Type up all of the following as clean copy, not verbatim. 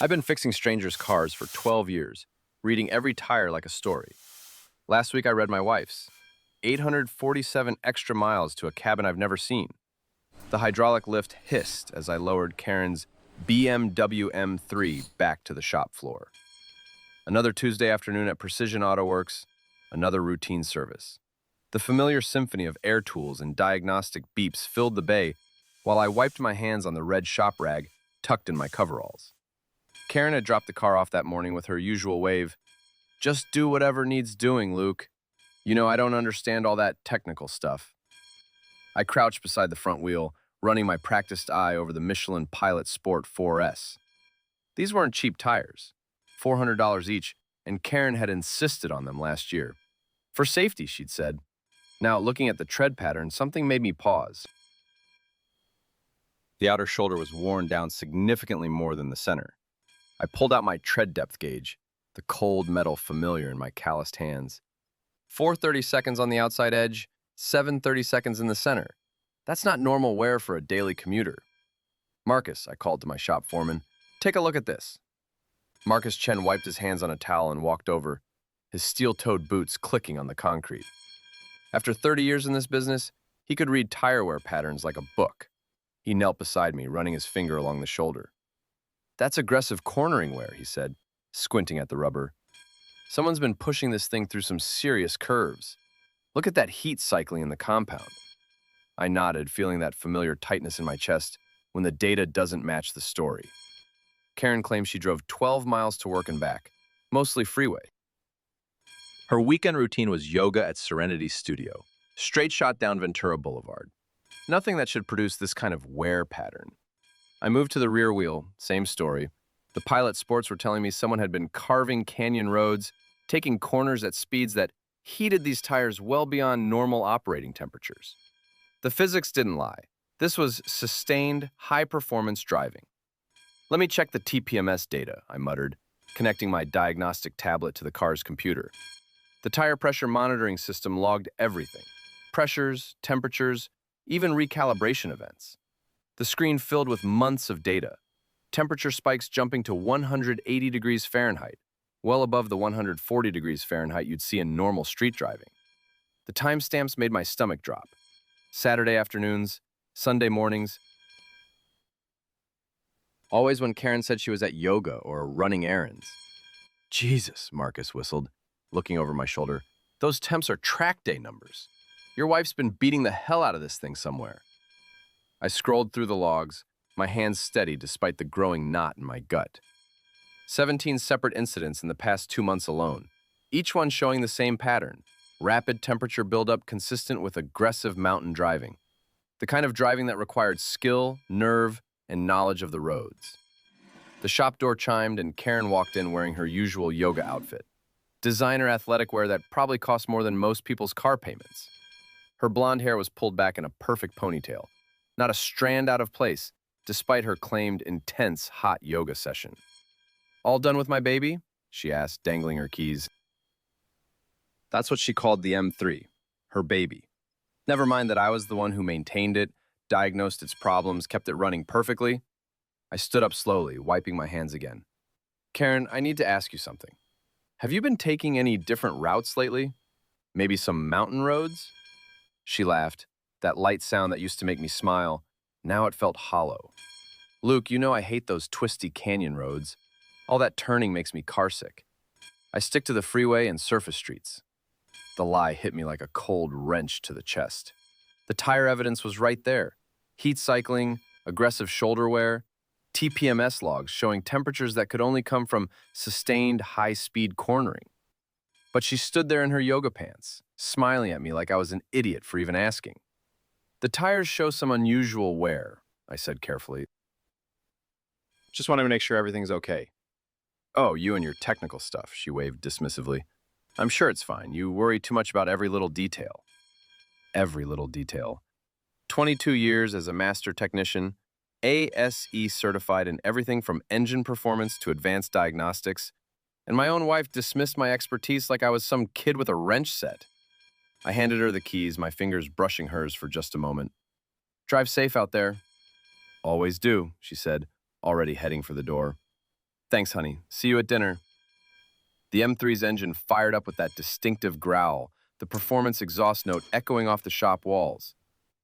I've been fixing strangers' cars for 12 years, reading every tire like a story. Last week I read my wife's 847 extra miles to a cabin I've never seen. The hydraulic lift hissed as I lowered Karen's BMW M3 back to the shop floor. Another Tuesday afternoon at Precision Auto Works, another routine service. The familiar symphony of air tools and diagnostic beeps filled the bay while I wiped my hands on the red shop rag tucked in my coveralls. Karen had dropped the car off that morning with her usual wave. "Just do whatever needs doing, Luke. You know, I don't understand all that technical stuff." I crouched beside the front wheel, running my practiced eye over the Michelin Pilot Sport 4S. These weren't cheap tires, $400 each, and Karen had insisted on them last year. For safety, she'd said. Now, looking at the tread pattern, something made me pause. The outer shoulder was worn down significantly more than the center. I pulled out my tread depth gauge, the cold metal familiar in my calloused hands. 4/32 on the outside edge, 7/32 in the center. That's not normal wear for a daily commuter. "Marcus," I called to my shop foreman, "take a look at this." Marcus Chen wiped his hands on a towel and walked over, his steel-toed boots clicking on the concrete. After 30 years in this business, he could read tire wear patterns like a book. He knelt beside me, running his finger along the shoulder. "That's aggressive cornering wear," he said, squinting at the rubber. "Someone's been pushing this thing through some serious curves. Look at that heat cycling in the compound." I nodded, feeling that familiar tightness in my chest when the data doesn't match the story. Karen claims she drove 12 miles to work and back, mostly freeway. Her weekend routine was yoga at Serenity Studio, straight shot down Ventura Boulevard. Nothing that should produce this kind of wear pattern. I moved to the rear wheel, same story. The Pilot Sports were telling me someone had been carving canyon roads, taking corners at speeds that heated these tires well beyond normal operating temperatures. The physics didn't lie. This was sustained, high-performance driving. "Let me check the TPMS data," I muttered, connecting my diagnostic tablet to the car's computer. The tire pressure monitoring system logged everything: pressures, temperatures, even recalibration events. The screen filled with months of data. Temperature spikes jumping to 180 degrees Fahrenheit, well above the 140 degrees Fahrenheit you'd see in normal street driving. The timestamps made my stomach drop. Saturday afternoons, Sunday mornings. Always when Karen said she was at yoga or running errands. "Jesus," Marcus whistled, looking over my shoulder. "Those temps are track day numbers. Your wife's been beating the hell out of this thing somewhere." I scrolled through the logs, my hands steady despite the growing knot in my gut. 17 separate incidents in the past 2 months alone, each one showing the same pattern: rapid temperature buildup consistent with aggressive mountain driving. The kind of driving that required skill, nerve, and knowledge of the roads. The shop door chimed and Karen walked in wearing her usual yoga outfit. Designer athletic wear that probably cost more than most people's car payments. Her blonde hair was pulled back in a perfect ponytail, not a strand out of place, despite her claimed intense hot yoga session. "All done with my baby?" she asked, dangling her keys. That's what she called the M3, her baby. Never mind that I was the one who maintained it, diagnosed its problems, kept it running perfectly. I stood up slowly, wiping my hands again. "Karen, I need to ask you something. Have you been taking any different routes lately? Maybe some mountain roads?" She laughed, that light sound that used to make me smile. Now it felt hollow. "Luke, you know I hate those twisty canyon roads. All that turning makes me carsick. I stick to the freeway and surface streets." The lie hit me like a cold wrench to the chest. The tire evidence was right there. Heat cycling, aggressive shoulder wear, TPMS logs showing temperatures that could only come from sustained high-speed cornering. But she stood there in her yoga pants, smiling at me like I was an idiot for even asking. "The tires show some unusual wear," I said carefully. "Just wanted to make sure everything's okay." "Oh, you and your technical stuff," she waved dismissively. "I'm sure it's fine. You worry too much about every little detail." Every little detail. 22 years as a master technician, ASE certified in everything from engine performance to advanced diagnostics, and my own wife dismissed my expertise like I was some kid with a wrench set. I handed her the keys, my fingers brushing hers for just a moment. "Drive safe out there." "Always do," she said, already heading for the door. Thanks, honey. See you at dinner. The M3's engine fired up with that distinctive growl, the performance exhaust note echoing off the shop walls.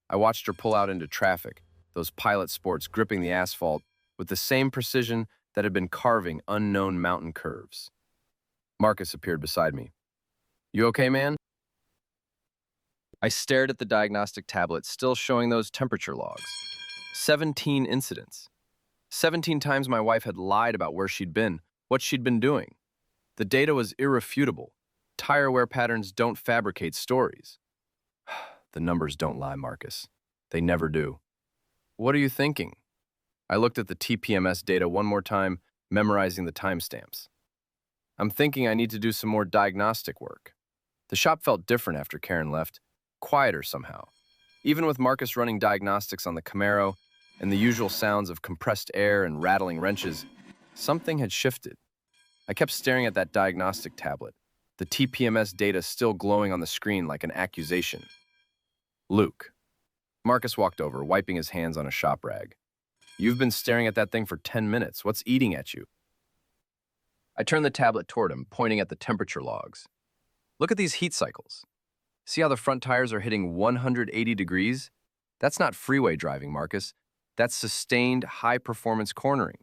I watched her pull out into traffic, those pilot sports gripping the asphalt with the same precision that had been carving unknown mountain curves. Marcus appeared beside me. You okay, man? I stared at the diagnostic tablet, still showing those temperature logs. 17 incidents. 17 times my wife had lied about where she'd been, what she'd been doing. The data was irrefutable. Tire wear patterns don't fabricate stories. The numbers don't lie, Marcus. They never do. What are you thinking? I looked at the TPMS data one more time, memorizing the timestamps. I'm thinking I need to do some more diagnostic work. The shop felt different after Karen left, quieter somehow. Even with Marcus running diagnostics on the Camaro and the usual sounds of compressed air and rattling wrenches, something had shifted. I kept staring at that diagnostic tablet, the TPMS data still glowing on the screen like an accusation. Luke. Marcus walked over, wiping his hands on a shop rag. You've been staring at that thing for 10 minutes. What's eating at you? I turned the tablet toward him, pointing at the temperature logs. Look at these heat cycles. See how the front tires are hitting 180 degrees? That's not freeway driving, Marcus. That's sustained, high-performance cornering.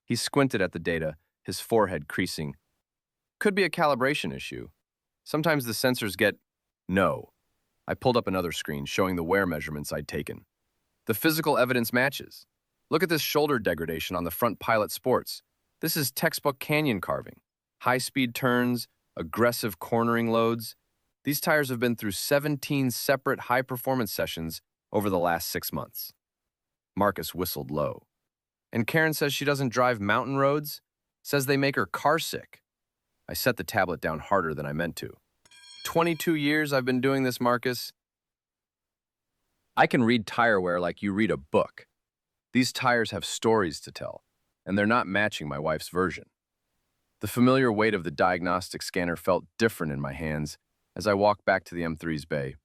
He squinted at the data, his forehead creasing. Could be a calibration issue. Sometimes the sensors get no. I pulled up another screen showing the wear measurements I'd taken. The physical evidence matches. Look at this shoulder degradation on the front Pilot Sports. This is textbook canyon carving. High-speed turns, aggressive cornering loads. These tires have been through 17 separate high-performance sessions over the last 6 months. Marcus whistled low. And Karen says she doesn't drive mountain roads? Says they make her car sick. I set the tablet down harder than I meant to. 22 years I've been doing this, Marcus. I can read tire wear like you read a book. These tires have stories to tell, and they're not matching my wife's version. The familiar weight of the diagnostic scanner felt different in my hands as I walked back to the M3's bay.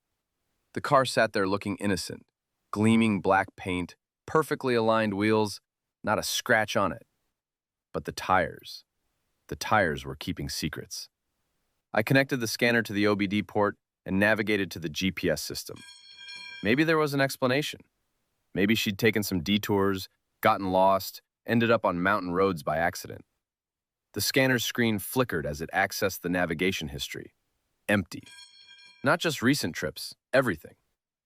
The car sat there looking innocent, gleaming black paint, perfectly aligned wheels, not a scratch on it. But the tires were keeping secrets. I connected the scanner to the OBD port and navigated to the GPS system. Maybe there was an explanation. Maybe she'd taken some detours, gotten lost, ended up on mountain roads by accident. The scanner's screen flickered as it accessed the navigation history. Empty. Not just recent trips, everything.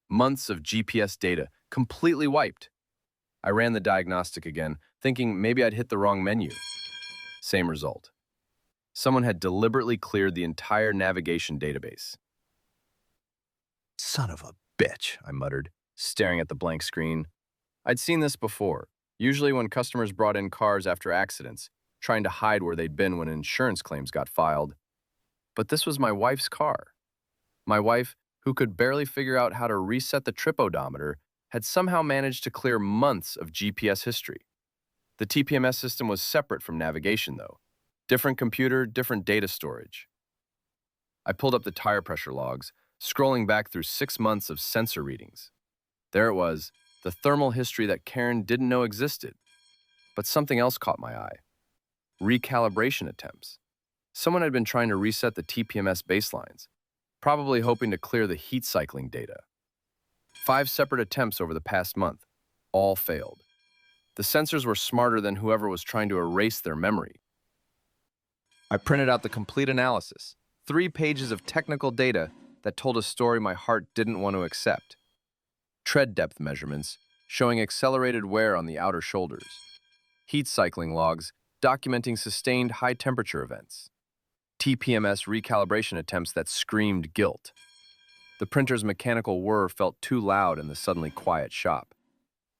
Months of GPS data, completely wiped. I ran the diagnostic again, thinking maybe I'd hit the wrong menu. Same result. Someone had deliberately cleared the entire navigation database. Son of a bitch, I muttered, staring at the blank screen. I'd seen this before, usually when customers brought in cars after accidents, trying to hide where they'd been when insurance claims got filed. But this was my wife's car. My wife, who could barely figure out how to reset the trip odometer, had somehow managed to clear months of GPS history. The TPMS system was separate from navigation, though. Different computer, different data storage. I pulled up the tire pressure logs, scrolling back through 6 months of sensor readings. There it was, the thermal history that Karen didn't know existed. But something else caught my eye. Recalibration attempts. Someone had been trying to reset the TPMS baselines, probably hoping to clear the heat cycling data. 5 separate attempts over the past month, all failed. The sensors were smarter than whoever was trying to erase their memory. I printed out the complete analysis, 3 pages of technical data that told a story my heart didn't want to accept. Tread depth measurements showing accelerated wear on the outer shoulders. Heat cycling logs documenting sustained high-temperature events. TPMS recalibration attempts that screamed guilt. The printer's mechanical whir felt too loud in the suddenly quiet shop.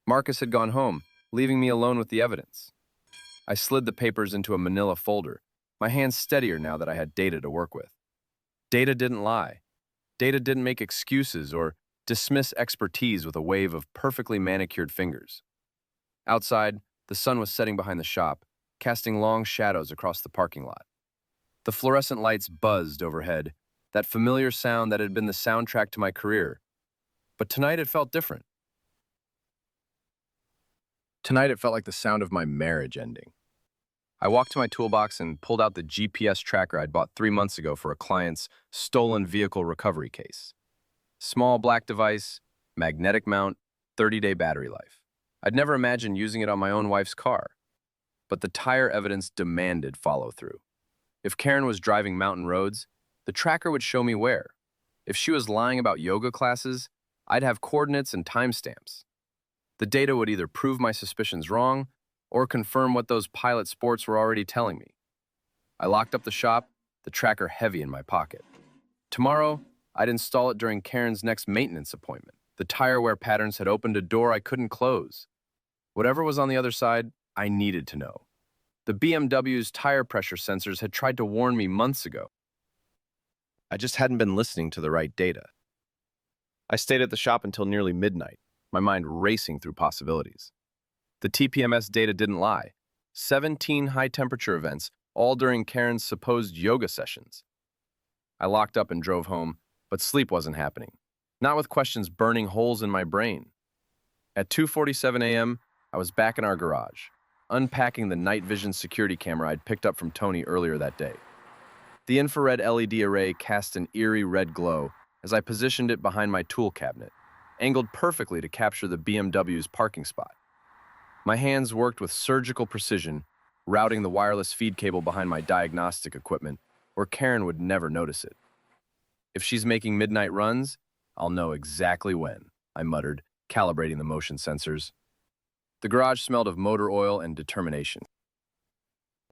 Marcus had gone home, leaving me alone with the evidence. I slid the papers into a manila folder, my hands steadier now that I had data to work with. Data didn't lie. Data didn't make excuses or dismiss expertise with a wave of perfectly manicured fingers. Outside, the sun was setting behind the shop, casting long shadows across the parking lot. The fluorescent lights buzzed overhead, that familiar sound that had been the soundtrack to my career. But tonight it felt different. Tonight it felt like the sound of my marriage ending. I walked to my toolbox and pulled out the GPS tracker I'd bought 3 months ago for a client's stolen vehicle recovery case. Small black device, magnetic mount, 30-day battery life. I'd never imagined using it on my own wife's car, but the tire evidence demanded follow-through. If Karen was driving mountain roads, the tracker would show me where. If she was lying about yoga classes, I'd have coordinates and timestamps. The data would either prove my suspicions wrong or confirm what those pilot sports were already telling me. I locked up the shop, the tracker heavy in my pocket. Tomorrow, I'd install it during Karen's next maintenance appointment. The tire wear patterns had opened a door I couldn't close. Whatever was on the other side, I needed to know. The BMW's tire pressure sensors had tried to warn me months ago. I just hadn't been listening to the right data. I stayed at the shop until nearly midnight, my mind racing through possibilities. The TPMS data didn't lie. 17 high-temperature events, all during Karen's supposed yoga sessions. I locked up and drove home, but sleep wasn't happening, not with questions burning holes in my brain. At 2:47 a.m., I was back in our garage, unpacking the night vision security camera I'd picked up from Tony earlier that day. The infrared LED array cast an eerie red glow as I positioned it behind my tool cabinet, angled perfectly to capture the BMW's parking spot. My hands worked with surgical precision, routing the wireless feed cable behind my diagnostic equipment where Karen would never notice it. If she's making midnight runs, I'll know exactly when, I muttered, calibrating the motion sensors. The garage smelled of motor oil and determination.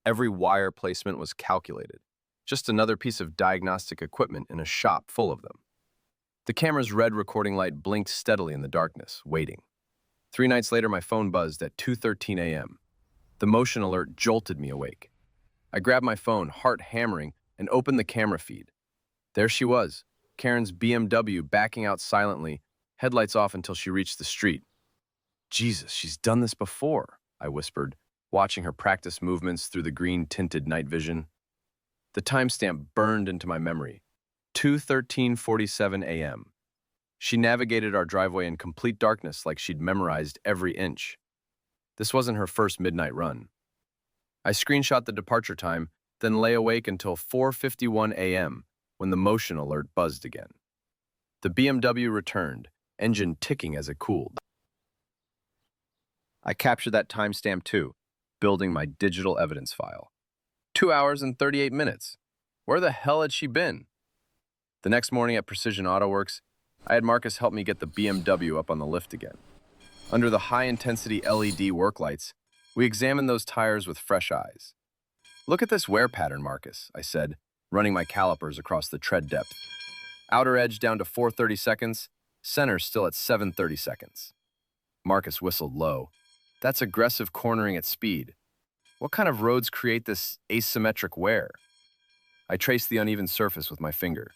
Every wire placement was calculated, just another piece of diagnostic equipment in a shop full of them. The camera's red recording light blinked steadily in the darkness, waiting. 3 nights later, my phone buzzed at 2:13 a.m. The motion alert jolted me awake. I grabbed my phone, heart hammering, and opened the camera feed. There she was, Karen's BMW backing out silently, headlights off until she reached the street. Jesus, she's done this before, I whispered, watching her practice movements through the green-tinted night vision. The timestamp burned into my memory. 2:13:47 a.m. She navigated our driveway in complete darkness like she'd memorized every inch. This wasn't her first midnight run. I screenshot the departure time, then lay awake until 4:51 a.m. when the motion alert buzzed again. The BMW returned, engine ticking as it cooled. I captured that timestamp too, building my digital evidence file. 2 hours and 38 minutes. Where the hell had she been? The next morning at Precision Auto Works, I had Marcus help me get the BMW up on the lift again. Under the high-intensity LED work lights, we examined those tires with fresh eyes. Look at this wear pattern, Marcus, I said, running my calipers across the tread depth. Outer edge down to 430 seconds, center still at 730 seconds. Marcus whistled low. That's aggressive cornering at speed. What kind of roads create this asymmetric wear? I traced the uneven surface with my finger.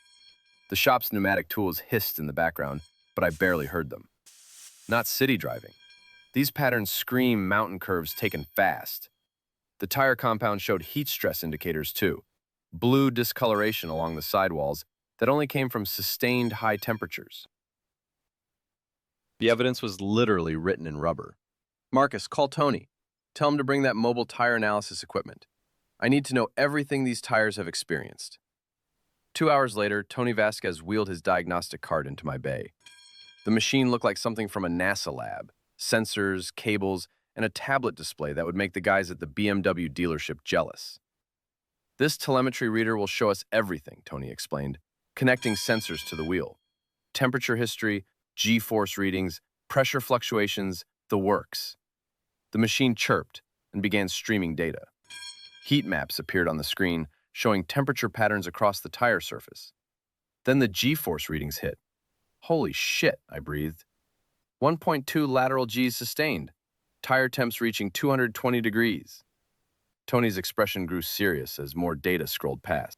The shop's pneumatic tools hissed in the background, but I barely heard them. Not city driving. These patterns scream mountain curves taken fast. The tire compound showed heat stress indicators too, blue discoloration along the sidewalls that only came from sustained high temperatures. The evidence was literally written in rubber. Marcus, call Tony. Tell him to bring that mobile tire analysis equipment. I need to know everything these tires have experienced. 2 hours later, Tony Vasquez wheeled his diagnostic cart into my bay. The machine looked like something from a NASA lab. Sensors, cables, and a tablet display that would make the guys at the BMW dealership jealous. This telemetry reader will show us everything, Tony explained, connecting sensors to the wheel. Temperature history, G-force readings, pressure fluctuations, the works. The machine chirped and began streaming data. Heat maps appeared on the screen, showing temperature patterns across the tire surface. Then the G-force readings hit. Holy shit, I breathed. 1.2 lateral Gs sustained, tire temps reaching 220 degrees. Tony's expression grew serious as more data scrolled past.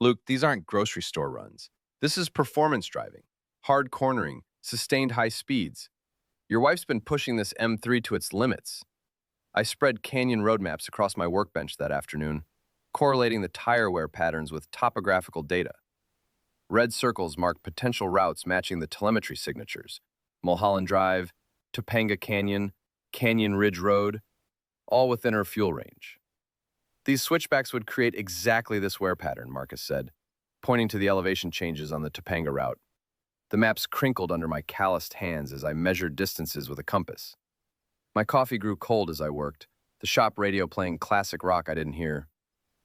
Luke, these aren't grocery store runs. This is performance driving, hard cornering, sustained high speeds. Your wife's been pushing this M3 to its limits. I spread canyon road maps across my workbench that afternoon, correlating the tire wear patterns with topographical data. Red circles marked potential routes matching the telemetry signatures: Mulholland Drive, Topanga Canyon, Canyon Ridge Road. all within her fuel range. These switchbacks would create exactly this wear pattern, Marcus said, pointing to the elevation changes on the Topanga route. The maps crinkled under my calloused hands as I measured distances with a compass. My coffee grew cold as I worked, the shop radio playing classic rock I didn't hear.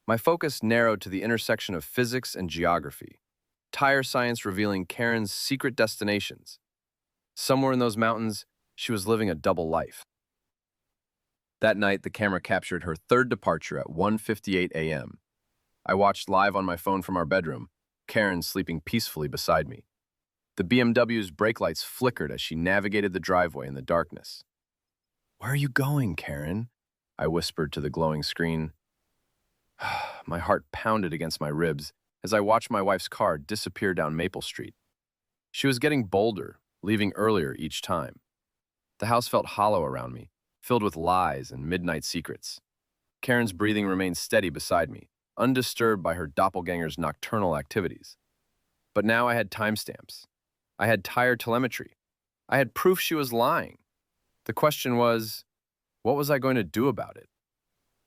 My focus narrowed to the intersection of physics and geography, tire science revealing Karen's secret destinations. Somewhere in those mountains, she was living a double life. That night, the camera captured her third departure at 1:58 a.m. I watched live on my phone from our bedroom, Karen sleeping peacefully beside me. The BMW's brake lights flickered as she navigated the driveway in the darkness. "Where are you going, Karen?" I whispered to the glowing screen. My heart pounded against my ribs as I watched my wife's car disappear down Maple Street. She was getting bolder, leaving earlier each time. The house felt hollow around me, filled with lies and midnight secrets. Karen's breathing remained steady beside me, undisturbed by her doppelganger's nocturnal activities. But now I had timestamps. I had tire telemetry. I had proof she was lying. The question was, what was I going to do about it?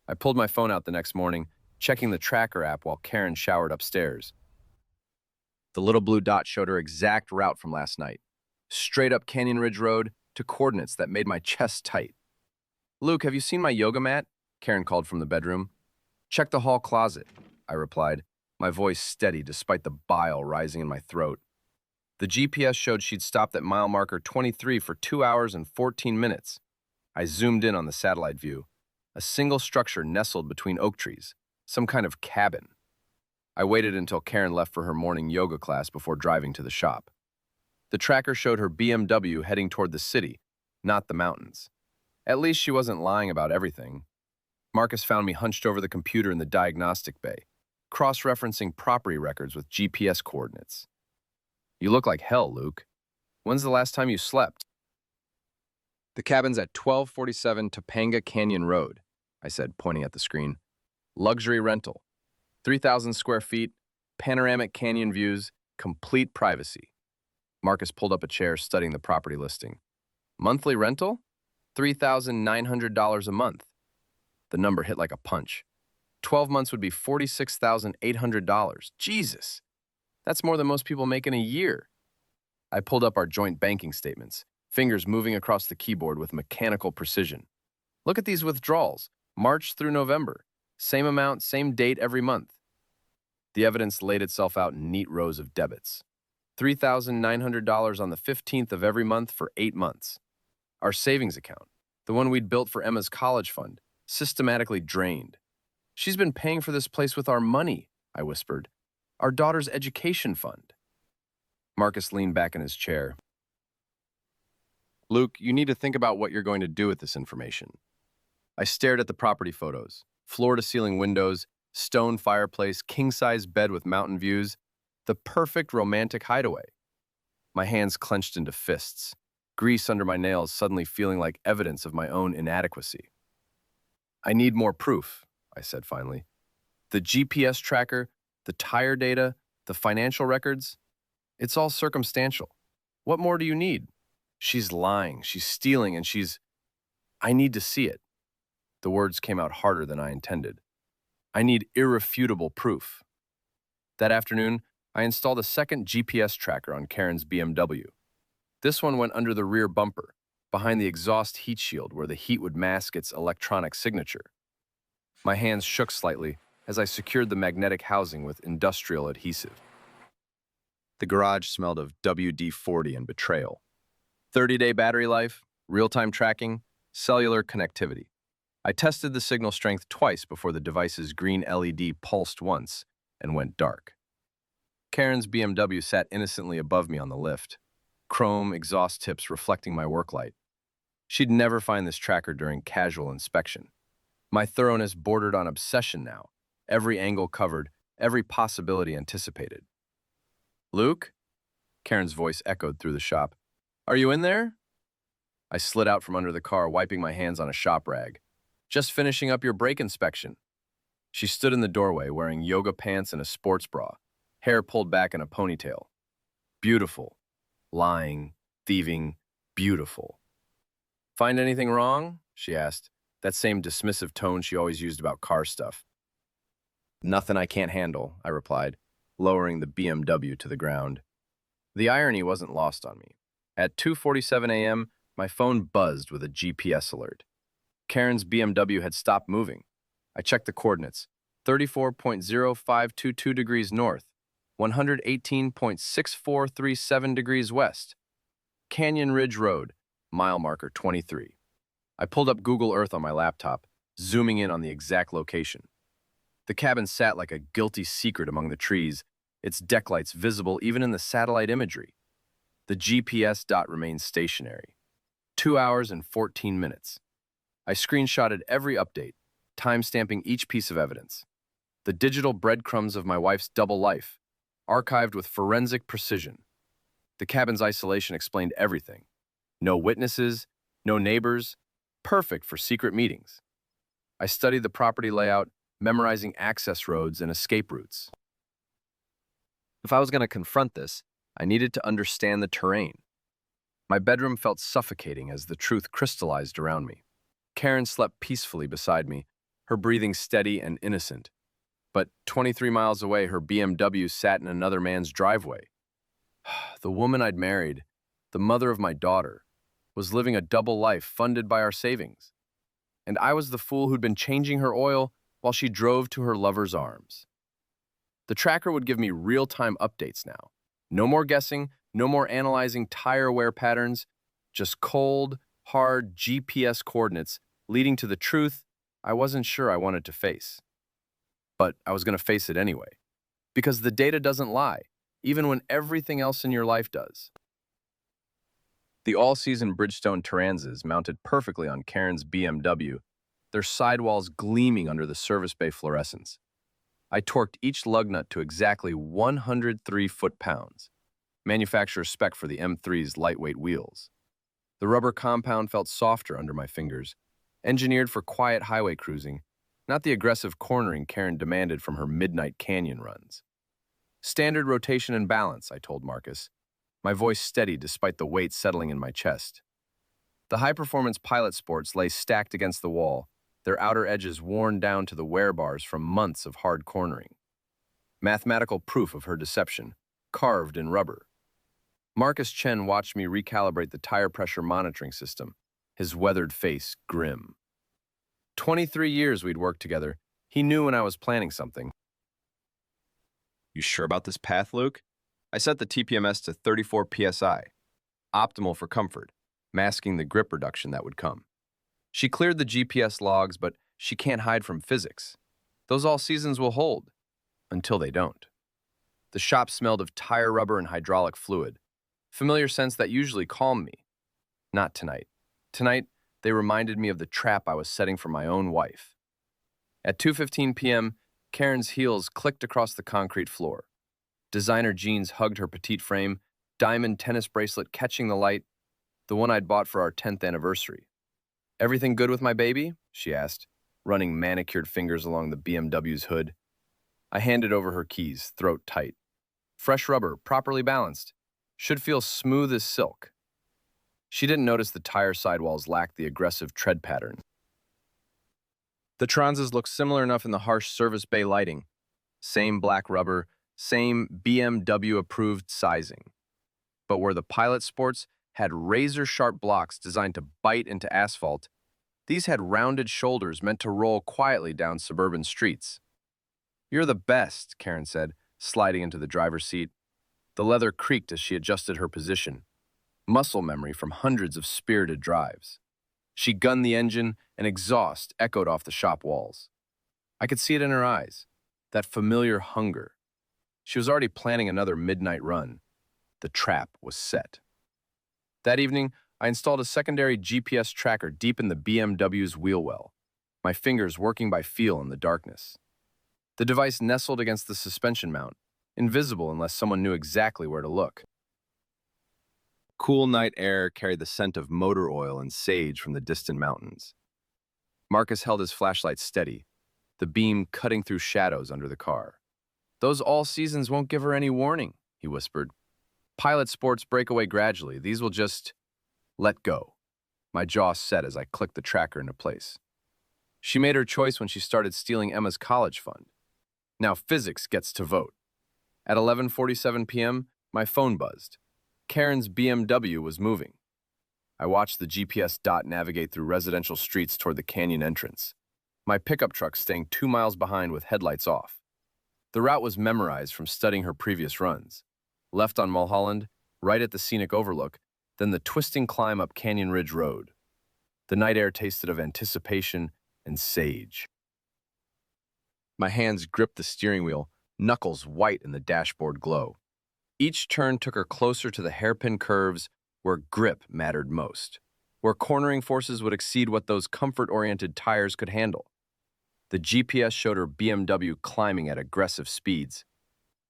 I pulled my phone out the next morning, checking the tracker app while Karen showered upstairs. The little blue dot showed her exact route from last night, straight up Canyon Ridge Road to coordinates that made my chest tight. "Luke, have you seen my yoga mat?" Karen called from the bedroom. "Check the hall closet," I replied, my voice steady despite the bile rising in my throat. The GPS showed she'd stopped at mile marker 23 for 2 hours and 14 minutes. I zoomed in on the satellite view, a single structure nestled between oak trees, some kind of cabin. I waited until Karen left for her morning yoga class before driving to the shop. The tracker showed her BMW heading toward the city, not the mountains. At least she wasn't lying about everything. Marcus found me hunched over the computer in the diagnostic bay, cross-referencing property records with GPS coordinates. "You look like hell, Luke. When's the last time you slept?" "The cabin's at 1247 Topanga Canyon Road," I said, pointing at the screen. "Luxury rental. 3,000 square feet, panoramic canyon views, complete privacy." Marcus pulled up a chair, studying the property listing. "Monthly rental? $3,900 a month." The number hit like a punch. 12 months would be $46,800. Jesus! That's more than most people make in a year. I pulled up our joint banking statements, fingers moving across the keyboard with mechanical precision. "Look at these withdrawals, March through November. Same amount, same date every month." The evidence laid itself out in neat rows of debits. $3,900 on the 15th of every month for 8 months. Our savings account, the one we'd built for Emma's college fund, systematically drained. "She's been paying for this place with our money," I whispered. "Our daughter's education fund." Marcus leaned back in his chair. "Luke, you need to think about what you're going to do with this information." I stared at the property photos, floor-to-ceiling windows, stone fireplace, king-size bed with mountain views, the perfect romantic hideaway. My hands clenched into fists, grease under my nails suddenly feeling like evidence of my own inadequacy. "I need more proof," I said finally. "The GPS tracker, the tire data, the financial records, it's all circumstantial. What more do you need? She's lying, she's stealing, and I need to see it." The words came out harder than I intended. I need irrefutable proof. That afternoon, I installed a second GPS tracker on Karen's BMW. This one went under the rear bumper, behind the exhaust heat shield where the heat would mask its electronic signature. My hands shook slightly as I secured the magnetic housing with industrial adhesive. The garage smelled of WD-40 and betrayal. 30-day battery life, real-time tracking, cellular connectivity. I tested the signal strength twice before the device's green LED pulsed once and went dark. Karen's BMW sat innocently above me on the lift, chrome exhaust tips reflecting my work light. She'd never find this tracker during casual inspection. My thoroughness bordered on obsession now, every angle covered, every possibility anticipated. "Luke?" Karen's voice echoed through the shop. "Are you in there?" I slid out from under the car, wiping my hands on a shop rag. "Just finishing up your brake inspection." She stood in the doorway wearing yoga pants and a sports bra, hair pulled back in a ponytail. Beautiful. Lying, thieving, beautiful. "Find anything wrong?" she asked, that same dismissive tone she always used about car stuff. "Nothing I can't handle," I replied, lowering the BMW to the ground. The irony wasn't lost on me. At 2:47 a.m., my phone buzzed with a GPS alert. Karen's BMW had stopped moving. I checked the coordinates: 34.0522 degrees north, 118.6437 degrees west. Canyon Ridge Road, mile marker 23. I pulled up Google Earth on my laptop, zooming in on the exact location. The cabin sat like a guilty secret among the trees, its deck lights visible even in the satellite imagery. The GPS dot remained stationary. 2 hours and 14 minutes. I screenshotted every update, timestamping each piece of evidence. The digital breadcrumbs of my wife's double life, archived with forensic precision. The cabin's isolation explained everything. No witnesses, no neighbors, perfect for secret meetings. I studied the property layout, memorizing access roads and escape routes. If I was going to confront this, I needed to understand the terrain. My bedroom felt suffocating as the truth crystallized around me. Karen slept peacefully beside me, her breathing steady and innocent. But 23 miles away, her BMW sat in another man's driveway. The woman I'd married, the mother of my daughter, was living a double life funded by our savings. And I was the fool who'd been changing her oil while she drove to her lover's arms. The tracker would give me real-time updates now. No more guessing, no more analyzing tire wear patterns, just cold, hard GPS coordinates leading to the truth I wasn't sure I wanted to face. But I was going to face it anyway, because the data doesn't lie, even when everything else in your life does. The all-season Bridgestone Turanzas mounted perfectly on Karen's BMW, their sidewalls gleaming under the service bay fluorescence. I torqued each lug nut to exactly 103 foot-pounds, manufacturer's spec for the M3's lightweight wheels. The rubber compound felt softer under my fingers, engineered for quiet highway cruising, not the aggressive cornering Karen demanded from her midnight canyon runs. "Standard rotation and balance," I told Marcus, my voice steady despite the weight settling in my chest. The high-performance Pilot Sports lay stacked against the wall, their outer edges worn down to the wear bars from months of hard cornering. Mathematical proof of her deception, carved in rubber. Marcus Chen watched me recalibrate the tire pressure monitoring system, his weathered face grim. 23 years we'd worked together. He knew when I was planning something. "You sure about this path, Luke?" I set the TPMS to 34 psi, optimal for comfort, masking the grip reduction that would come. She cleared the GPS logs, but she can't hide from physics. Those all seasons will hold, until they don't. The shop smelled of tire rubber and hydraulic fluid, familiar scents that usually calm me. Not tonight. Tonight, they reminded me of the trap I was setting for my own wife. At 2:15 p.m., Karen's heels clicked across the concrete floor. Designer jeans hugged her petite frame, diamond tennis bracelet catching the light, the one I'd bought for our 10th anniversary. "Everything good with my baby?" she asked, running manicured fingers along the BMW's hood. I handed over her keys, throat tight. Fresh rubber, properly balanced. Should feel smooth as silk. She didn't notice the tire sidewalls lacked the aggressive tread pattern. The Tranzas looked similar enough in the harsh service bay lighting. Same black rubber, same BMW-approved sizing. But where the Pilot Sports had razor-sharp blocks designed to bite into asphalt, these had rounded shoulders meant to roll quietly down suburban streets. "You're the best," Karen said, sliding into the driver's seat. The leather creaked as she adjusted her position. Muscle memory from hundreds of spirited drives. She gunned the engine, and exhaust echoed off the shop walls. I could see it in her eyes, that familiar hunger. She was already planning another midnight run. The trap was set. That evening, I installed a secondary GPS tracker deep in the BMW's wheel well, my fingers working by feel in the darkness. The device nestled against the suspension mount, invisible unless someone knew exactly where to look. Cool night air carried the scent of motor oil and sage from the distant mountains. Marcus held his flashlight steady, the beam cutting through shadows under the car. "Those all seasons won't give her any warning," he whispered. "Pilot Sports break away gradually. These will just let go." My jaw set as I clicked the tracker into place. She made her choice when she started stealing Emma's college fund. Now physics gets to vote. At 11:47 p.m., my phone buzzed. Karen's BMW was moving. I watched the GPS dot navigate through residential streets toward the canyon entrance, my pickup truck staying 2 miles behind with headlights off. The route was memorized from studying her previous runs. Left on Mulholland, right at the scenic overlook, then the twisting climb up Canyon Ridge Road. The night air tasted of anticipation and sage. My hands gripped the steering wheel, knuckles white in the dashboard glow. Each turn took her closer to the hairpin curves where grip mattered most, where cornering forces would exceed what those comfort-oriented tires could handle. The GPS showed her BMW climbing at aggressive speeds,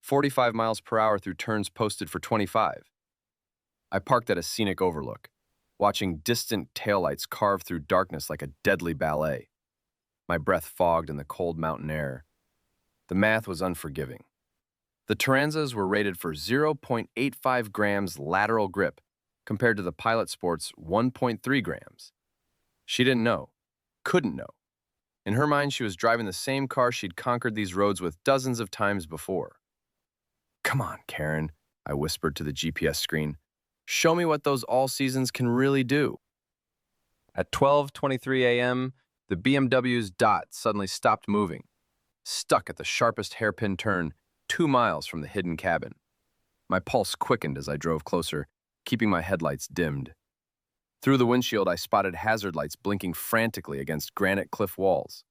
45 miles per hour through turns posted for 25. I parked at a scenic overlook, watching distant taillights carve through darkness like a deadly ballet. My breath fogged in the cold mountain air. The math was unforgiving. The Turanzas were rated for 0.85 grams lateral grip compared to the Pilot Sport's 1.3 grams. She didn't know, couldn't know. In her mind, she was driving the same car she'd conquered these roads with dozens of times before. "Come on, Karen," I whispered to the GPS screen. "Show me what those all-seasons can really do." At 12:23 a.m., the BMW's dot suddenly stopped moving, stuck at the sharpest hairpin turn 2 miles from the hidden cabin. My pulse quickened as I drove closer, keeping my headlights dimmed. Through the windshield, I spotted hazard lights blinking frantically against granite cliff walls.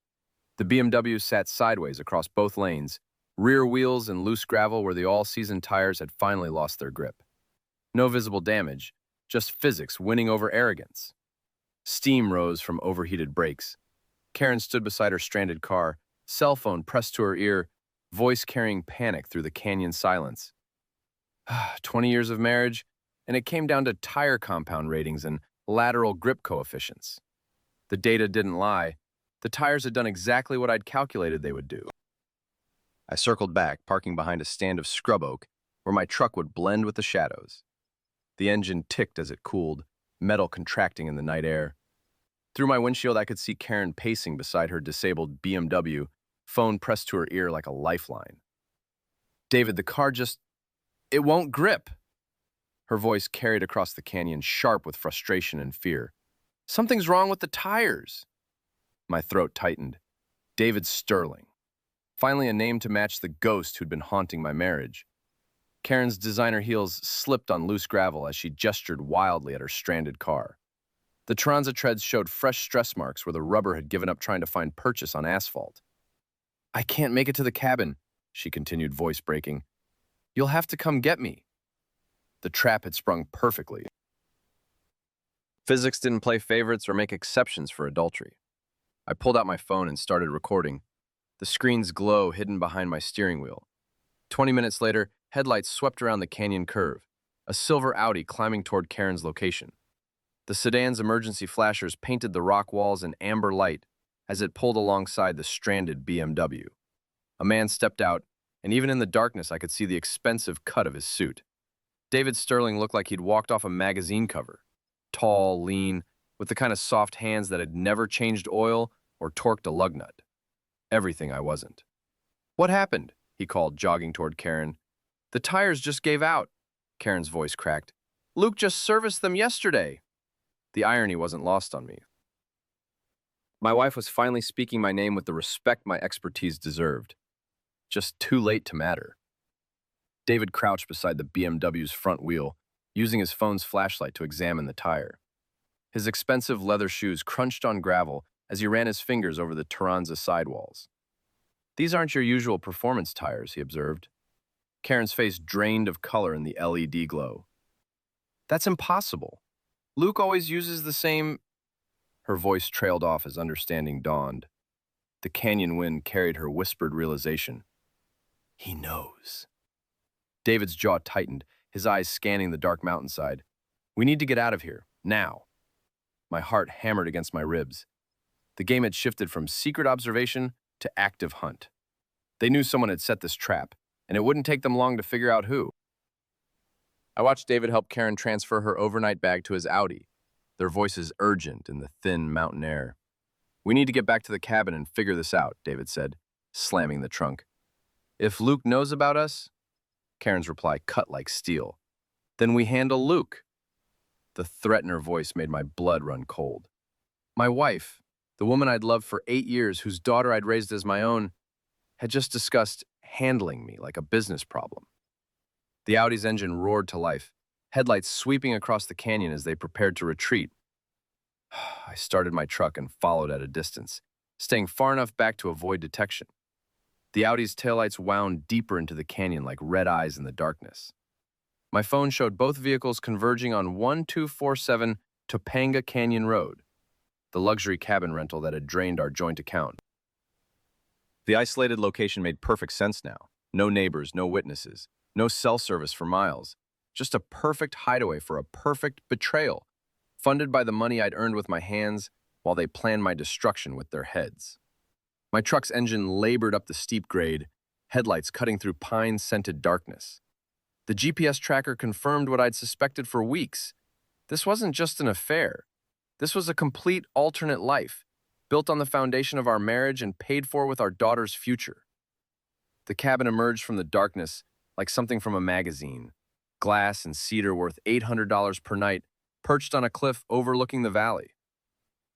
The BMW sat sideways across both lanes, rear wheels in loose gravel where the all-season tires had finally lost their grip. No visible damage, just physics winning over arrogance. Steam rose from overheated brakes. Karen stood beside her stranded car, cell phone pressed to her ear, voice carrying panic through the canyon silence. 20 years of marriage, and it came down to tire compound ratings and lateral grip coefficients. The data didn't lie. The tires had done exactly what I'd calculated they would do. I circled back, parking behind a stand of scrub oak, where my truck would blend with the shadows. The engine ticked as it cooled, metal contracting in the night air. Through my windshield, I could see Karen pacing beside her disabled BMW, phone pressed to her ear like a lifeline. "David, the car it won't grip." Her voice carried across the canyon, sharp with frustration and fear. "Something's wrong with the tires." My throat tightened. David Sterling. Finally a name to match the ghost who'd been haunting my marriage. Karen's designer heels slipped on loose gravel as she gestured wildly at her stranded car. The Turanza treads showed fresh stress marks where the rubber had given up trying to find purchase on asphalt. "I can't make it to the cabin," she continued, voice breaking. "You'll have to come get me." The trap had sprung perfectly. Physics didn't play favorites or make exceptions for adultery. I pulled out my phone and started recording, the screen's glow hidden behind my steering wheel. 20 minutes later, headlights swept around the canyon curve, a silver Audi climbing toward Karen's location. The sedan's emergency flashers painted the rock walls in amber light as it pulled alongside the stranded BMW. A man stepped out, and even in the darkness I could see the expensive cut of his suit. David Sterling looked like he'd walked off a magazine cover. Tall, lean, with the kind of soft hands that had never changed oil or torqued a lug nut. Everything I wasn't. "What happened?" he called, jogging toward Karen. "The tires just gave out." Karen's voice cracked. "Luke just serviced them yesterday." The irony wasn't lost on me. My wife was finally speaking my name with the respect my expertise deserved. Just too late to matter. David crouched beside the BMW's front wheel, using his phone's flashlight to examine the tire. His expensive leather shoes crunched on gravel as he ran his fingers over the Turanza sidewalls. "These aren't your usual performance tires," he observed. Karen's face drained of color in the LED glow. "That's impossible. Luke always uses the same—" Her voice trailed off as understanding dawned. The canyon wind carried her whispered realization. "He knows." David's jaw tightened, his eyes scanning the dark mountainside. "We need to get out of here, now." My heart hammered against my ribs. The game had shifted from secret observation to active hunt. They knew someone had set this trap, and it wouldn't take them long to figure out who. I watched David help Karen transfer her overnight bag to his Audi, their voices urgent in the thin mountain air. We need to get back to the cabin and figure this out, David said, slamming the trunk. If Luke knows about us, Karen's reply cut like steel. Then we handle Luke. The threat in her voice made my blood run cold. My wife, the woman I'd loved for 8 years, whose daughter I'd raised as my own, had just discussed handling me like a business problem. The Audi's engine roared to life, headlights sweeping across the canyon as they prepared to retreat. I started my truck and followed at a distance, staying far enough back to avoid detection. The Audi's taillights wound deeper into the canyon like red eyes in the darkness. My phone showed both vehicles converging on 1247 Topanga Canyon Road, the luxury cabin rental that had drained our joint account. The isolated location made perfect sense now. No neighbors, no witnesses, no cell service for miles. Just a perfect hideaway for a perfect betrayal, funded by the money I'd earned with my hands while they planned my destruction with their heads. My truck's engine labored up the steep grade, headlights cutting through pine-scented darkness. The GPS tracker confirmed what I'd suspected for weeks. This wasn't just an affair. This was a complete alternate life, built on the foundation of our marriage and paid for with our daughter's future. The cabin emerged from the darkness like something from a magazine, glass and cedar worth $800 per night, perched on a cliff overlooking the valley.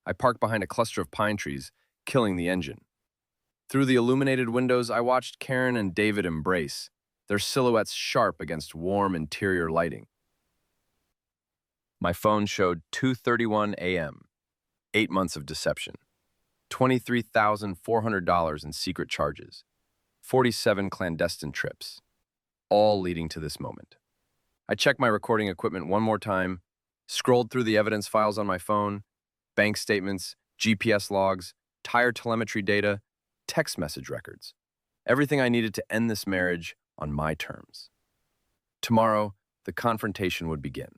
I parked behind a cluster of pine trees, killing the engine. Through the illuminated windows, I watched Karen and David embrace, their silhouettes sharp against warm interior lighting. My phone showed 2:31 a.m., 8 months of deception, $23,400 in secret charges, 47 clandestine trips, all leading to this moment. I checked my recording equipment one more time, scrolled through the evidence files on my phone, bank statements, GPS logs, tire telemetry data, text message records. Everything I needed to end this marriage on my terms. Tomorrow, the confrontation would begin.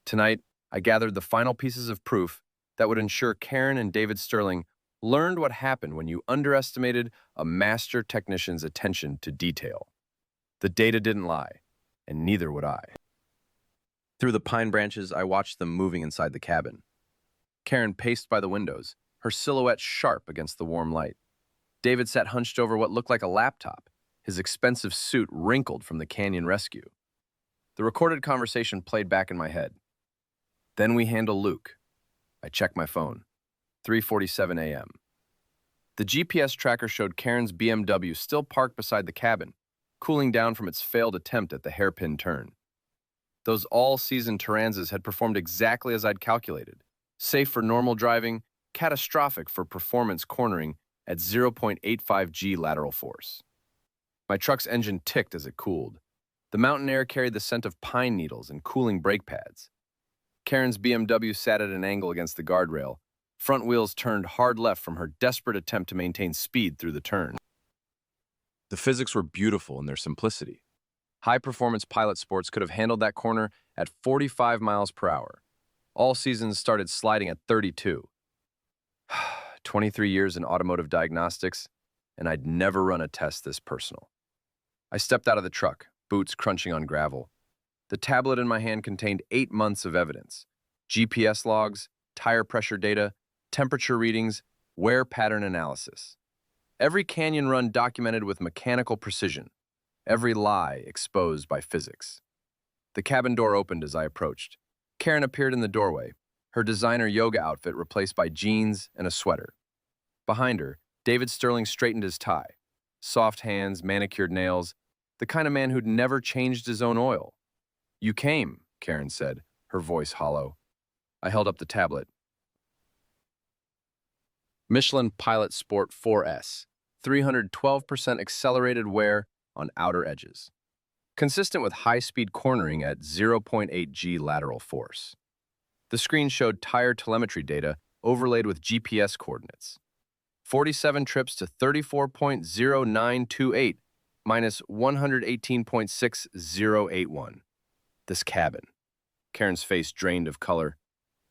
Tonight, I gathered the final pieces of proof that would ensure Karen and David Sterling learned what happened when you underestimated a master technician's attention to detail. The data didn't lie, and neither would I. Through the pine branches, I watched them moving inside the cabin. Karen paced by the windows, her silhouette sharp against the warm light. David sat hunched over what looked like a laptop, his expensive suit wrinkled from the canyon rescue. The recorded conversation played back in my head. Then we handle Luke. I checked my phone. 3:47 a.m. The GPS tracker showed Karen's BMW still parked beside the cabin, cooling down from its failed attempt at the hairpin turn. Those all-season Turanzas had performed exactly as I'd calculated. Safe for normal driving, catastrophic for performance cornering at 0.85 G lateral force. My truck's engine ticked as it cooled. The mountain air carried the scent of pine needles and cooling brake pads. Karen's BMW sat at an angle against the guardrail, front wheels turned hard left from her desperate attempt to maintain speed through the turn. The physics were beautiful in their simplicity. High-performance pilot sports could have handled that corner at 45 miles per hour. All seasons started sliding at 32. 23 years in automotive diagnostics, and I'd never run a test this personal. I stepped out of the truck, boots crunching on gravel. The tablet in my hand contained 8 months of evidence: GPS logs, tire pressure data, temperature readings, wear pattern analysis. Every canyon run documented with mechanical precision, every lie exposed by physics. The cabin door opened as I approached. Karen appeared in the doorway, her designer yoga outfit replaced by jeans and a sweater. Behind her, David Sterling straightened his tie. Soft hands, manicured nails, the kind of man who'd never changed his own oil. "You came," Karen said, her voice hollow. I held up the tablet. Michelin Pilot Sport 4S, 312% accelerated wear on outer edges. Consistent with high-speed cornering at 0.8 G lateral force. The screen showed tire telemetry data overlaid with GPS coordinates. 47 trips to 34.0928 minus 118.6081. This cabin. Karen's face drained of color.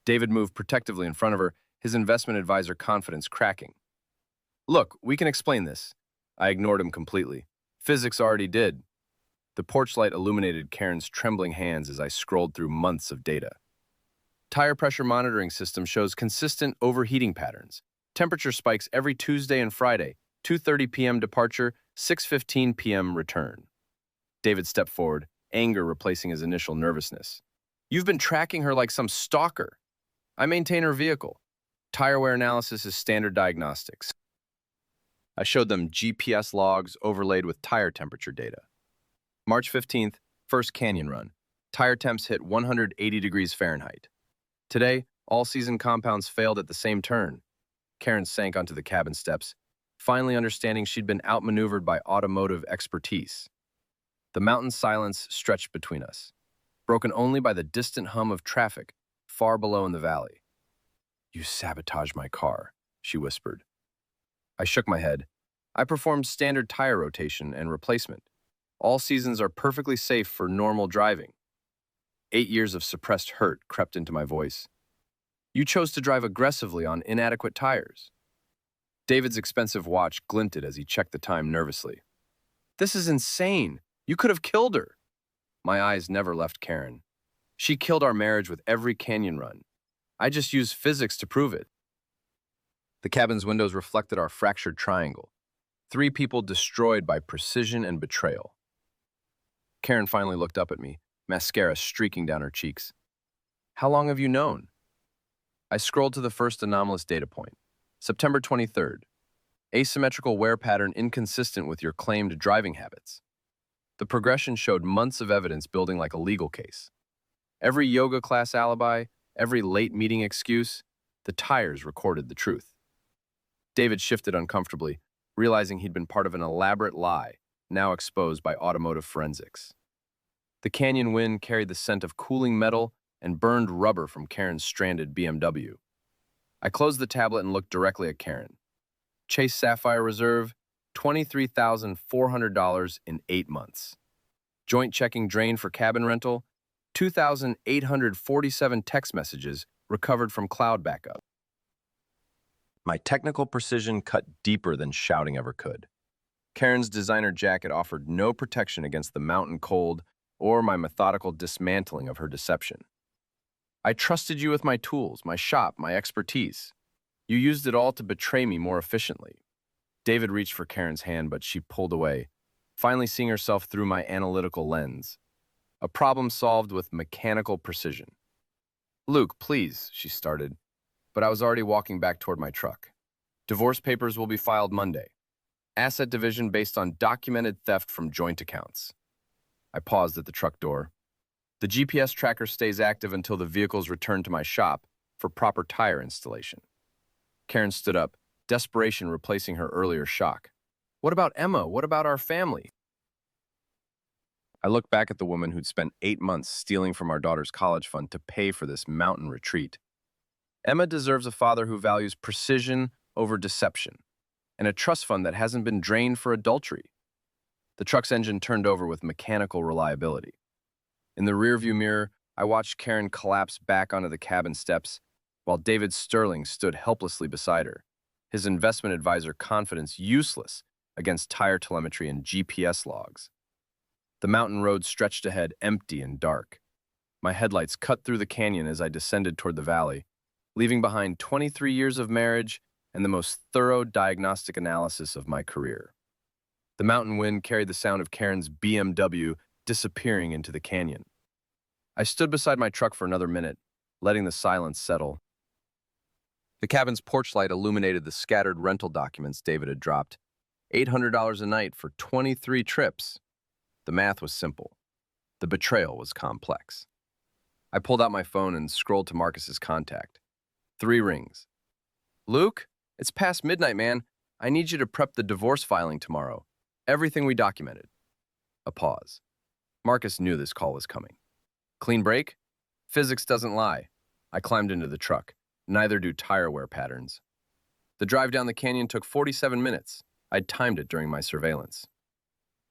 David moved protectively in front of her, his investment advisor confidence cracking. "Look, we can explain this." I ignored him completely. Physics already did. The porch light illuminated Karen's trembling hands as I scrolled through months of data. Tire pressure monitoring system shows consistent overheating patterns. Temperature spikes every Tuesday and Friday. 2:30 p.m. departure, 6:15 p.m. return. David stepped forward, anger replacing his initial nervousness. You've been tracking her like some stalker. I maintain her vehicle. Tire wear analysis is standard diagnostics. I showed them GPS logs overlaid with tire temperature data. March 15th, first canyon run. Tire temps hit 180 degrees Fahrenheit. Today, all-season compounds failed at the same turn. Karen sank onto the cabin steps, finally understanding she'd been outmaneuvered by automotive expertise. The mountain silence stretched between us, broken only by the distant hum of traffic far below in the valley. You sabotaged my car, she whispered. I shook my head. I performed standard tire rotation and replacement. All seasons are perfectly safe for normal driving. 8 years of suppressed hurt crept into my voice. You chose to drive aggressively on inadequate tires. David's expensive watch glinted as he checked the time nervously. This is insane. You could have killed her. My eyes never left Karen. She killed our marriage with every canyon run. I just used physics to prove it. The cabin's windows reflected our fractured triangle. 3 people destroyed by precision and betrayal. Karen finally looked up at me, mascara streaking down her cheeks. How long have you known? I scrolled to the first anomalous data point. September 23rd. Asymmetrical wear pattern inconsistent with your claimed driving habits. The progression showed months of evidence building like a legal case. Every yoga class alibi, every late meeting excuse, the tires recorded the truth. David shifted uncomfortably, realizing he'd been part of an elaborate lie, now exposed by automotive forensics. The canyon wind carried the scent of cooling metal and burned rubber from Karen's stranded BMW. I closed the tablet and looked directly at Karen. Chase Sapphire Reserve, $23,400 in 8 months. Joint checking drain for cabin rental, 2,847 text messages recovered from cloud backup. My technical precision cut deeper than shouting ever could. Karen's designer jacket offered no protection against the mountain cold or my methodical dismantling of her deception. I trusted you with my tools, my shop, my expertise. You used it all to betray me more efficiently. David reached for Karen's hand, but she pulled away, finally seeing herself through my analytical lens. A problem solved with mechanical precision. Luke, please, she started, but I was already walking back toward my truck. Divorce papers will be filed Monday. Asset division based on documented theft from joint accounts. I paused at the truck door. The GPS tracker stays active until the vehicle's returned to my shop for proper tire installation. Karen stood up, desperation replacing her earlier shock. What about Emma? What about our family? I looked back at the woman who'd spent 8 months stealing from our daughter's college fund to pay for this mountain retreat. Emma deserves a father who values precision over deception, and a trust fund that hasn't been drained for adultery. The truck's engine turned over with mechanical reliability. In the rearview mirror, I watched Karen collapse back onto the cabin steps, while David Sterling stood helplessly beside her, his investment advisor confidence useless against tire telemetry and GPS logs. The mountain road stretched ahead, empty and dark. My headlights cut through the canyon as I descended toward the valley, leaving behind 23 years of marriage and the most thorough diagnostic analysis of my career. The mountain wind carried the sound of Karen's BMW disappearing into the canyon. I stood beside my truck for another minute, letting the silence settle. The cabin's porch light illuminated the scattered rental documents David had dropped. $800 a night for 23 trips. The math was simple. The betrayal was complex. I pulled out my phone and scrolled to Marcus's contact. 3 rings. Luke, it's past midnight, man. I need you to prep the divorce filing tomorrow. Everything we documented. A pause. Marcus knew this call was coming. Clean break? Physics doesn't lie. I climbed into the truck. Neither do tire wear patterns. The drive down the canyon took 47 minutes. I'd timed it during my surveillance.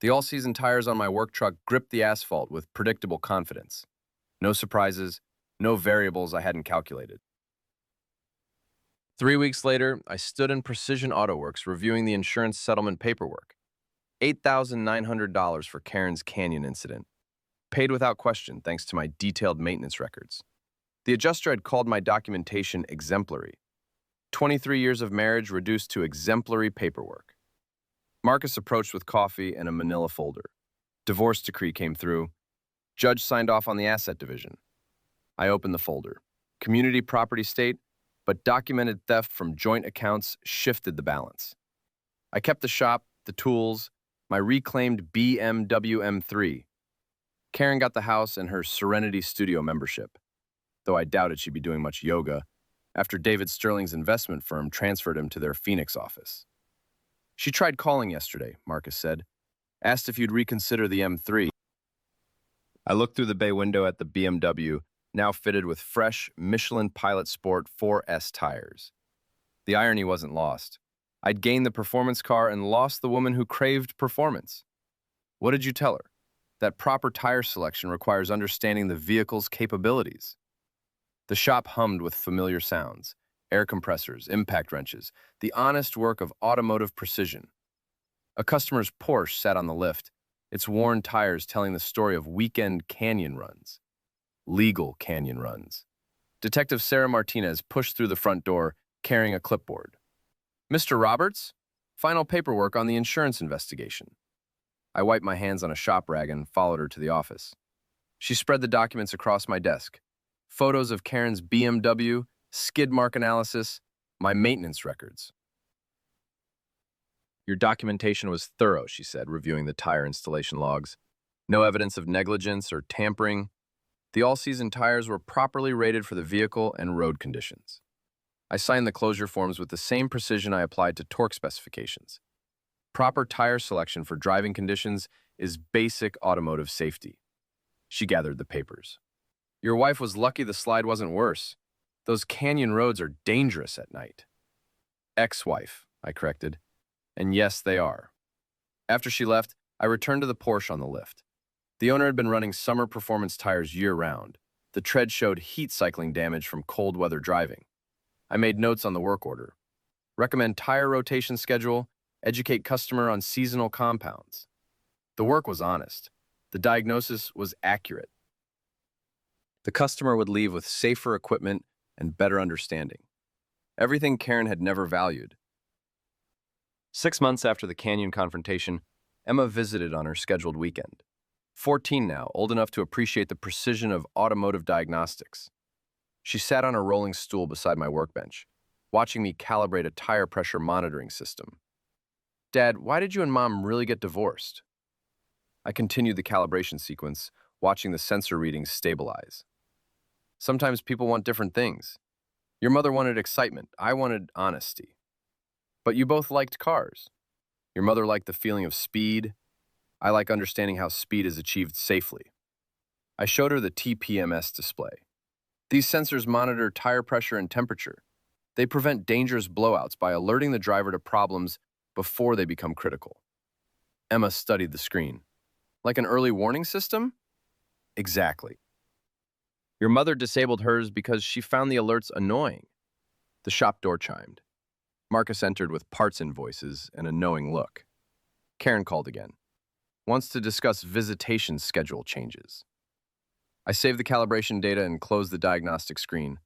The all-season tires on my work truck gripped the asphalt with predictable confidence. No surprises, no variables I hadn't calculated. 3 weeks later, I stood in Precision Auto Works reviewing the insurance settlement paperwork. $8,900 for Karen's canyon incident. Paid without question thanks to my detailed maintenance records. The adjuster had called my documentation exemplary. 23 years of marriage reduced to exemplary paperwork. Marcus approached with coffee and a manila folder. Divorce decree came through. Judge signed off on the asset division. I opened the folder. Community property state, but documented theft from joint accounts shifted the balance. I kept the shop, the tools, my reclaimed BMW M3. Karen got the house and her Serenity Studio membership, though I doubted she'd be doing much yoga after David Sterling's investment firm transferred him to their Phoenix office. She tried calling yesterday, Marcus said. Asked if you'd reconsider the M3. I looked through the bay window at the BMW, now fitted with fresh Michelin Pilot Sport 4S tires. The irony wasn't lost. I'd gained the performance car and lost the woman who craved performance. What did you tell her? That proper tire selection requires understanding the vehicle's capabilities. The shop hummed with familiar sounds, air compressors, impact wrenches, the honest work of automotive precision. A customer's Porsche sat on the lift, its worn tires telling the story of weekend canyon runs. Legal canyon runs. Detective Sarah Martinez pushed through the front door, carrying a clipboard. Mr. Roberts, final paperwork on the insurance investigation. I wiped my hands on a shop rag and followed her to the office. She spread the documents across my desk. Photos of Karen's BMW, skid mark analysis, my maintenance records. Your documentation was thorough, she said, reviewing the tire installation logs. No evidence of negligence or tampering. The all-season tires were properly rated for the vehicle and road conditions. I signed the closure forms with the same precision I applied to torque specifications. Proper tire selection for driving conditions is basic automotive safety. She gathered the papers. Your wife was lucky the slide wasn't worse. Those canyon roads are dangerous at night. Ex-wife, I corrected. And yes, they are. After she left, I returned to the Porsche on the lift. The owner had been running summer performance tires year-round. The tread showed heat cycling damage from cold weather driving. I made notes on the work order. Recommend tire rotation schedule, educate customer on seasonal compounds. The work was honest. The diagnosis was accurate. The customer would leave with safer equipment and better understanding. Everything Karen had never valued. 6 months after the Canyon confrontation, Emma visited on her scheduled weekend. 14 now, old enough to appreciate the precision of automotive diagnostics. She sat on a rolling stool beside my workbench, watching me calibrate a tire pressure monitoring system. Dad, why did you and Mom really get divorced? I continued the calibration sequence, watching the sensor readings stabilize. Sometimes people want different things. Your mother wanted excitement. I wanted honesty. But you both liked cars. Your mother liked the feeling of speed. I like understanding how speed is achieved safely. I showed her the TPMS display. These sensors monitor tire pressure and temperature. They prevent dangerous blowouts by alerting the driver to problems before they become critical. Emma studied the screen. Like an early warning system? Exactly. Your mother disabled hers because she found the alerts annoying. The shop door chimed. Marcus entered with parts invoices and a knowing look. Karen called again. Wants to discuss visitation schedule changes. I saved the calibration data and closed the diagnostic screen.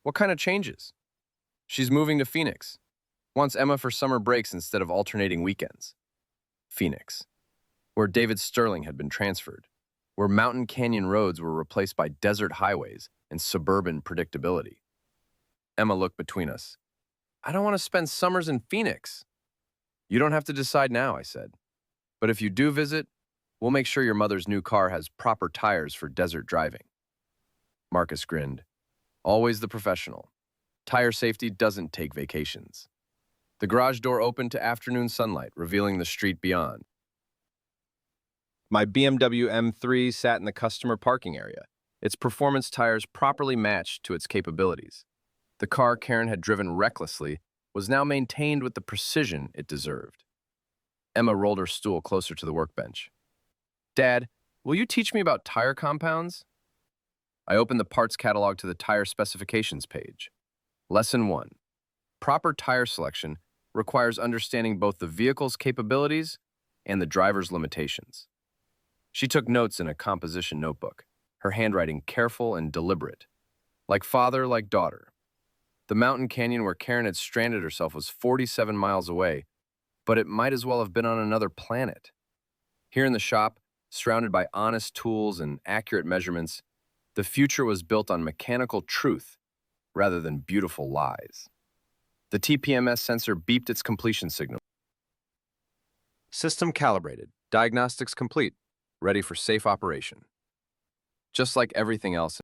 What kind of changes? She's moving to Phoenix. Wants Emma for summer breaks instead of alternating weekends. Phoenix, where David Sterling had been transferred, where mountain canyon roads were replaced by desert highways and suburban predictability. Emma looked between us. I don't want to spend summers in Phoenix. You don't have to decide now, I said. But if you do visit, we'll make sure your mother's new car has proper tires for desert driving. Marcus grinned. Always the professional. Tire safety doesn't take vacations. The garage door opened to afternoon sunlight, revealing the street beyond. My BMW M3 sat in the customer parking area, its performance tires properly matched to its capabilities. The car Karen had driven recklessly was now maintained with the precision it deserved. Emma rolled her stool closer to the workbench. Dad, will you teach me about tire compounds? I opened the parts catalog to the tire specifications page. Lesson 1. Proper tire selection requires understanding both the vehicle's capabilities and the driver's limitations. She took notes in a composition notebook, her handwriting careful and deliberate. Like father, like daughter. The mountain canyon where Karen had stranded herself was 47 miles away, but it might as well have been on another planet. Here in the shop, surrounded by honest tools and accurate measurements, the future was built on mechanical truth rather than beautiful lies. The TPMS sensor beeped its completion signal. System calibrated. Diagnostics complete. Ready for safe operation. Just like everything else